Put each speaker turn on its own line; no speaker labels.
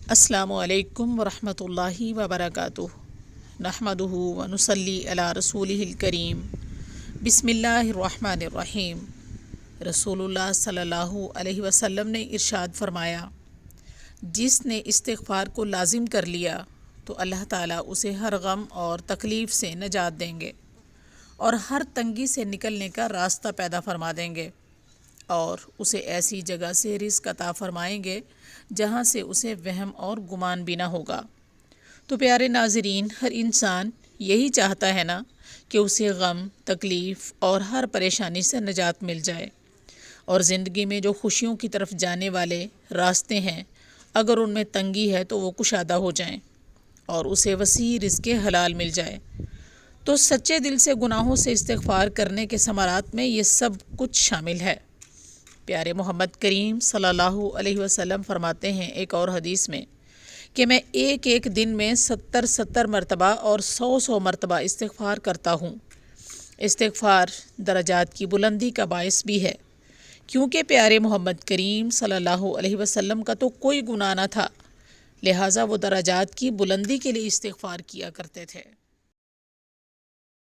السلام علیکم ورحمۃ اللہ وبرکاتہ۔ نحمدہ ونصلی علی رسولہ الکریم۔ بسم اللہ الرحمن الرحیم۔ رسول اللہ صلی اللہ علیہ وسلم نے ارشاد فرمایا، جس نے استغفار کو لازم کر لیا تو اللہ تعالیٰ اسے ہر غم اور تکلیف سے نجات دیں گے اور ہر تنگی سے نکلنے کا راستہ پیدا فرما دیں گے، اور اسے ایسی جگہ سے رزق عطا فرمائیں گے جہاں سے اسے وہم اور گمان بھی نہ ہوگا۔ تو پیارے ناظرین، ہر انسان یہی چاہتا ہے نا کہ اسے غم، تکلیف اور ہر پریشانی سے نجات مل جائے، اور زندگی میں جو خوشیوں کی طرف جانے والے راستے ہیں، اگر ان میں تنگی ہے تو وہ کشادہ ہو جائیں اور اسے وسیع رزق حلال مل جائے۔ تو سچے دل سے گناہوں سے استغفار کرنے کے ثمرات میں یہ سب کچھ شامل ہے۔ پیارے محمد کریم صلی اللہ علیہ وسلم فرماتے ہیں ایک اور حدیث میں کہ میں ایک دن میں 70 مرتبہ اور 100 مرتبہ استغفار کرتا ہوں۔ استغفار درجات کی بلندی کا باعث بھی ہے، کیونکہ پیارے محمد کریم صلی اللہ علیہ وسلم کا تو کوئی گناہ نہ تھا، لہٰذا وہ درجات کی بلندی کے لیے استغفار کیا کرتے تھے۔